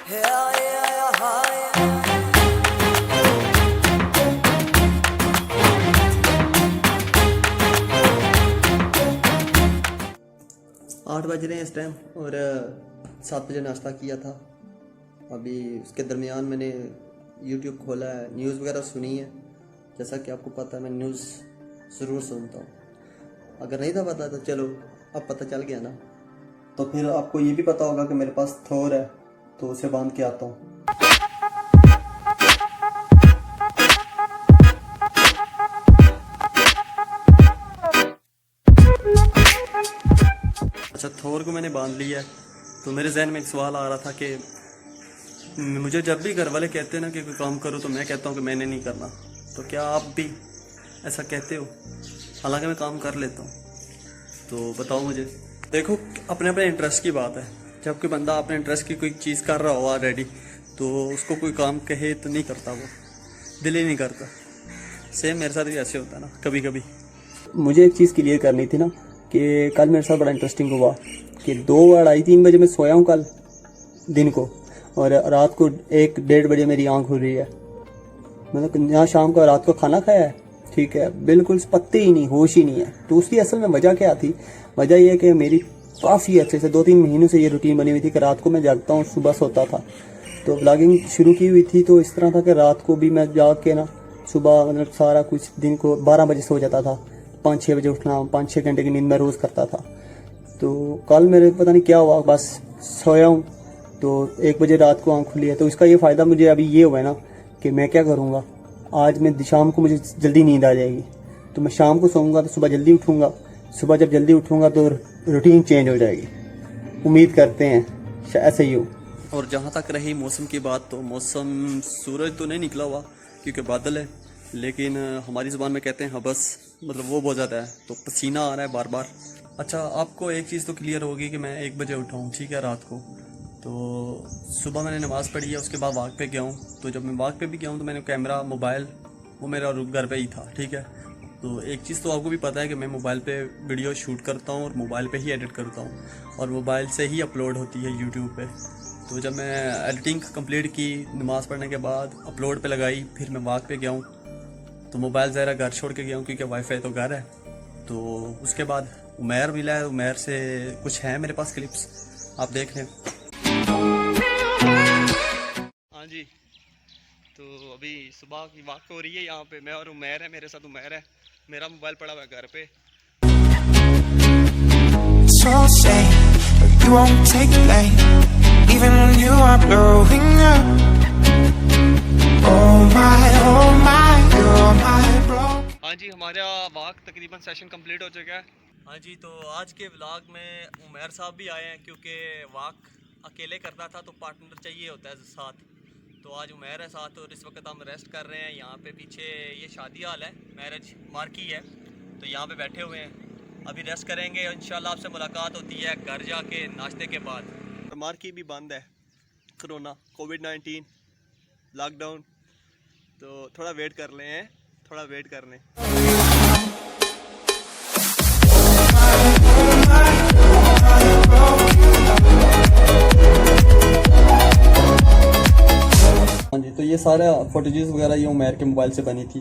आठ बज रहे हैं इस टाइम और 7 बजे नाश्ता किया था। अभी उसके दरमियान मैंने यूट्यूब खोला है, न्यूज़ वगैरह सुनी है। जैसा कि आपको पता है मैं न्यूज़ ज़रूर सुनता हूँ। अगर नहीं था पता तो चलो अब पता चल गया ना। तो फिर आपको ये भी पता होगा कि मेरे पास थोर है, तो उसे बांध के आता हूँ। अच्छा, थोर को मैंने बांध लिया है। तो मेरे जहन में एक सवाल आ रहा था कि मुझे जब भी घर वाले कहते हैं ना कि कोई काम करो तो मैं कहता हूँ कि मैंने नहीं करना। तो क्या आप भी ऐसा कहते हो? हालांकि मैं काम कर लेता हूँ। तो बताओ मुझे। देखो, अपने अपने इंटरेस्ट की बात है। जब कोई बंदा अपने इंटरेस्ट की कोई चीज़ कर रहा हो ऑलरेडी, तो उसको कोई काम कहे तो नहीं करता, वो दिल ही नहीं करता। सेम मेरे साथ भी ऐसे होता है ना कभी कभी। मुझे एक चीज़ क्लियर करनी थी ना कि कल मेरे साथ बड़ा इंटरेस्टिंग हुआ कि 2-2:30-3 बजे मैं सोया हूँ कल दिन को, और रात को 1-1:30 बजे मेरी आँख खुल रही है। मतलब यहाँ शाम को रात को खाना खाया है, ठीक है, बिल्कुल पत्ते ही नहीं, होश ही नहीं है। तो उसकी असल में वजह क्या थी? वजह यह है कि मेरी काफ़ी अच्छे से 2-3 महीनों से ये रूटीन बनी हुई थी कि रात को मैं जागता हूँ, सुबह सोता था। तो व्लॉगिंग शुरू की हुई थी तो इस तरह था कि रात को भी मैं जाग के ना सुबह मतलब सारा कुछ दिन को 12 बजे सो जाता था, 5-6 बजे उठना, 5-6 घंटे की नींद मैं रोज़ करता था। तो कल मेरे पता नहीं क्या हुआ, बस सोया हूँ तो 1 बजे रात को आँख खुली है। तो इसका ये फ़ायदा मुझे अभी ये हुआ है ना कि मैं क्या करूँगा, आज मैं शाम को मुझे जल्दी नींद आ जाएगी, तो मैं शाम को सोऊंगा तो सुबह जल्दी उठूँगा। सुबह जब जल्दी उठूँगा तो रूटीन चेंज हो जाएगी। उम्मीद करते हैं ऐसे ही हो। और जहाँ तक रही मौसम की बात, तो मौसम सूरज तो नहीं निकला हुआ क्योंकि बादल है, लेकिन हमारी ज़ुबान में कहते हैं हबस, मतलब वो बहुत ज़्यादा है, तो पसीना आ रहा है बार बार। अच्छा, आपको एक चीज़ तो क्लियर होगी कि मैं 1 बजे उठा हूँ, ठीक है, रात को। तो सुबह मैंने नमाज़ पढ़ी है, उसके बाद वाक पे गया हूँ। तो जब मैं वाक पे भी गया हूँ तो मैंने कैमरा, मोबाइल, वो मेरा घर पे ही था, ठीक है। तो एक चीज़ तो आपको भी पता है कि मैं मोबाइल पे वीडियो शूट करता हूँ और मोबाइल पे ही एडिट करता हूँ और मोबाइल से ही अपलोड होती है यूट्यूब पे। तो जब मैं एडिटिंग कंप्लीट की, नमाज़ पढ़ने के बाद अपलोड पे लगाई, फिर मैं वाक पे गया हूँ। तो मोबाइल ज़रा घर छोड़ के गया हूँ क्योंकि वाईफाई तो घर है। तो उसके बाद उमैर मिला है, उमैर से कुछ है मेरे पास क्लिप्स, आप देख लें। हाँ जी, तो अभी सुबह की वाक हो रही है यहाँ पे, मैं और उमैर है, मेरे साथ उमैर है। मेरा मोबाइल पड़ा हुआ है घर पे। So say, but you won't take blame, even when you are blowing up. Oh my, you're my bro. हाँ जी, हमारा वाक तकरीबन सेशन कंप्लीट हो चुका है। हाँ जी, तो आज के व्लॉग में उमैर साहब भी आए हैं क्योंकि वाक अकेले करना था तो पार्टनर चाहिए होता है साथ। तो आज उमैर है साथ और इस वक्त हम रेस्ट कर रहे हैं। यहाँ पे पीछे ये शादी हाल है, मैरिज मार्की है, तो यहाँ पे बैठे हुए हैं। अभी रेस्ट करेंगे, इंशाल्लाह आपसे मुलाकात होती है घर जाके नाश्ते के बाद। मार्की भी बंद है, कोरोना, कोविड-19, लॉकडाउन, तो थोड़ा वेट कर लें हैं, थोड़ा वेट कर लें। हाँ जी, तो ये सारा फुटेजेस वगैरह ये उमैर के मोबाइल से बनी थी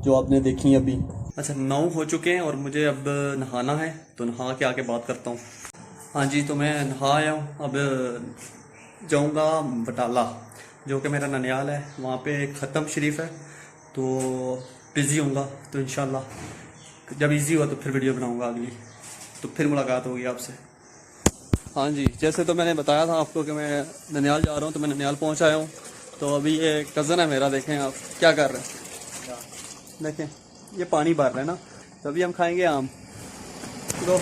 जो आपने देखी अभी। अच्छा, 9 हो चुके हैं और मुझे अब नहाना है, तो नहा के आके बात करता हूँ। हाँ जी, तो मैं नहा आया हूँ, अब जाऊँगा बटाला जो कि मेरा ननियाल है, वहाँ पे ख़त्म शरीफ है, तो बिज़ी होऊंगा। तो इंशाल्लाह जब इजी हुआ तो फिर वीडियो बनाऊँगा अगली, तो फिर मुलाकात होगी आपसे। हाँ जी, जैसे तो मैंने बताया था आपको कि मैं ननियाल जा रहा हूँ, तो मैं ननियाल पहुँच आया हूँ। तो अभी ये कज़न है मेरा, देखें आप क्या कर रहे हैं, देखें ये पानी भर रहे हैं ना, तो अभी हम खाएंगे आम। तो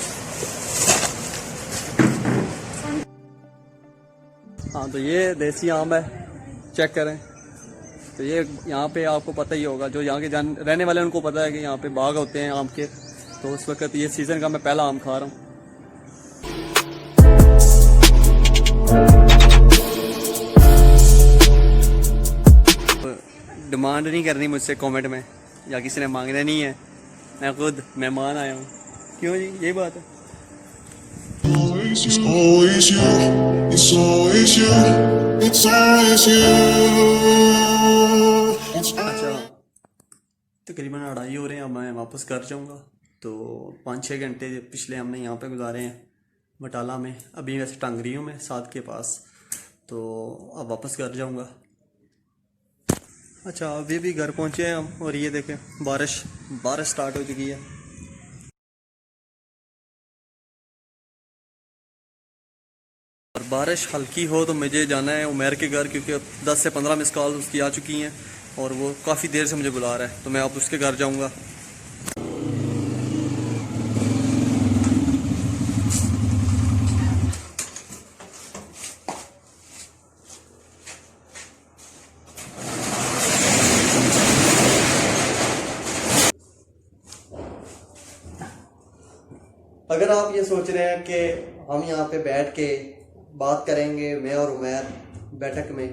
हाँ, तो ये देसी आम है, चेक करें। तो ये यहाँ पे आपको पता ही होगा, जो यहाँ के रहने वाले उनको पता है कि यहाँ पे बाग होते हैं आम के। तो उस वक्त ये सीज़न का मैं पहला आम खा रहा हूँ। डिमांड नहीं करनी मुझसे कमेंट में, या किसी ने मांगना नहीं है, मैं खुद मेहमान आया हूँ। क्यों जी, यही बात है। It's always you. It's always you. It's always you. It's अच्छा, तकरीबन 2:30 हो रहे हैं, अब मैं वापस घर जाऊंगा। तो 5-6 घंटे पिछले हमने यहाँ पे गुजारे हैं बटाला में, अभी वैसे टांगरी हूँ मैं साथ के पास, तो अब वापस घर जाऊंगा। अच्छा, अभी भी घर पहुँचे हैं हम, और ये देखें बारिश स्टार्ट हो चुकी है। और बारिश हल्की हो तो मुझे जाना है उमैर के घर, क्योंकि अब 10 से 15 मिस कॉल उसकी आ चुकी हैं और वो काफ़ी देर से मुझे बुला रहा है, तो मैं अब उसके घर जाऊंगा। अगर आप ये सोच रहे हैं कि हम यहाँ पे बैठ के बात करेंगे मैं और उमैर बैठक में,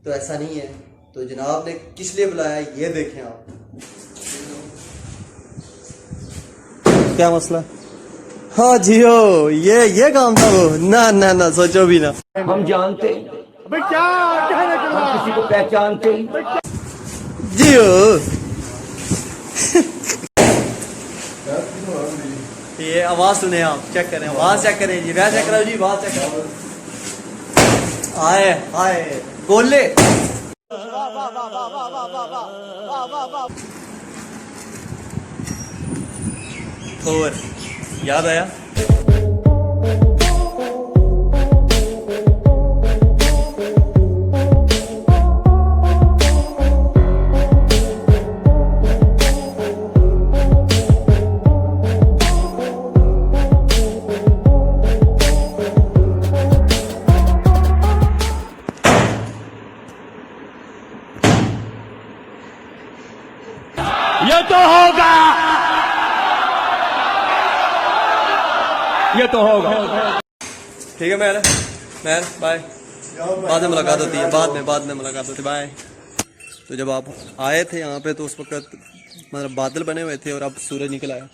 तो ऐसा नहीं है। तो जनाब ने किस लिए बुलाया ये देखें आप। क्या मसला? हाँ जियो, ये काम था वो। ना सोचो भी ना। हम जानते हम किसी को पहचानते जियो। ये आवाज सुने आप, चेक करें आवाज, चेक करें जी, वह चेक करो जी, आवाज चेक करो। आए गोले। और याद आया? ये तो होगा। ठीक है मैर बाय, बाद में मुलाकात होती है, बाद में मुलाकात होती है, बाय। तो जब आप आए थे यहाँ पे तो उस वक्त मतलब बादल बने हुए थे और अब सूरज निकल आया।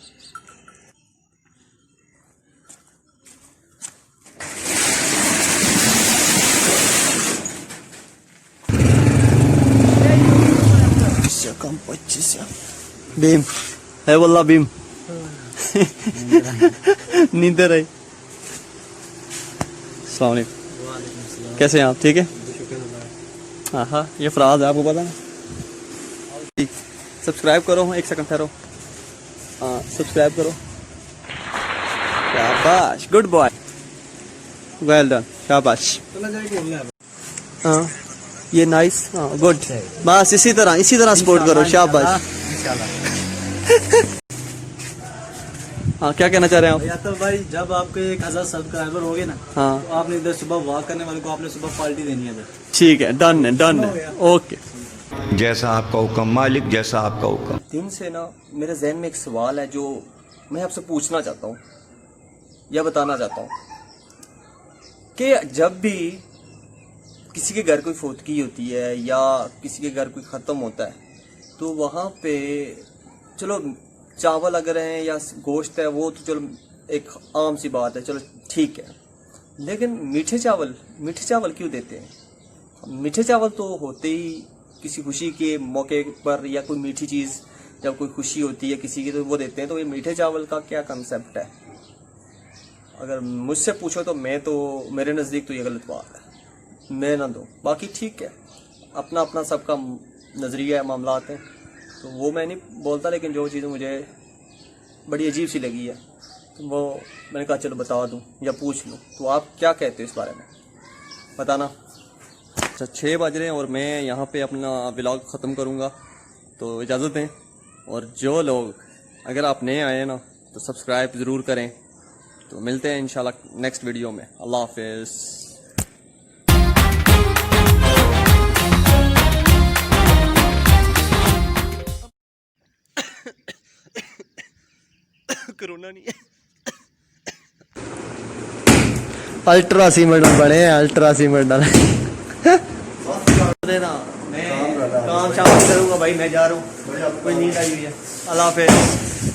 कम 25 बीम है वल्ला बीम। नींदर आई। अस्सलाम वालेकुम, कैसे हैं आप? ठीक है। हाँ, ये फराज है, आपको पता ना। सब्सक्राइब करो, 1 सेकंड ठहरो। हाँ, सब्सक्राइब करो। शाबाश, गुड बॉय, वेल डन, शाबाश। हाँ, ये नाइस, हाँ गुड। बस इसी तरह सपोर्ट करो, शाबाश। हाँ, क्या कहना चाह रहे हैं आप? यातल भाई, जब आपके 1000 सब्सक्राइबर हो गए ना, हाँ, तो आपने इधर सुबह वॉक करने वाले को आपने सुबह पार्टी देनी है इधर। ठीक है, डन है, ओके। जैसा आपका हुक्म मालिक, जैसा आपका हुक्म। दिन से ना मेरे जहन में एक सवाल है जो मैं आपसे पूछना चाहता हूँ या बताना चाहता हूँ कि जब भी किसी के घर कोई फौतगी होती है या किसी के घर कोई ख़त्म होता है, तो वहाँ पे चलो चावल अगर हैं या गोश्त है, वो तो चलो एक आम सी बात है, चलो ठीक है। लेकिन मीठे चावल क्यों देते हैं? मीठे चावल तो होते ही किसी खुशी के मौके पर, या कोई मीठी चीज़ जब कोई खुशी होती है किसी की तो वो देते हैं। तो ये मीठे चावल का क्या कंसेप्ट है? अगर मुझसे पूछो तो मेरे नज़दीक तो ये गलत बात है, मैं ना दूँ। बाकी ठीक है, अपना अपना सबका नज़रिया है, मामलात हैं, तो वो मैं नहीं बोलता। लेकिन जो चीज़ मुझे बड़ी अजीब सी लगी है तो वो मैंने कहा चलो बता दूं या पूछ लूं। तो आप क्या कहते हो इस बारे में, बताना। अच्छा, 6 बज रहे हैं और मैं यहाँ पे अपना व्लॉग ख़त्म करूँगा, तो इजाज़त दें। और जो लोग अगर आप नए आए हैं ना तो सब्सक्राइब ज़रूर करें। तो मिलते हैं इंशाल्लाह नेक्स्ट वीडियो में। अल्लाह हाफिज़। कोरोना नहीं है। अल्ट्रा सीमेंट बने, अल्ट्रा सीमेंट देना। मैं काम शाम करूँगा भाई, मैं जा रहा हूँ, कोई नींद आई हुई है। अल्लाह हाफिज़।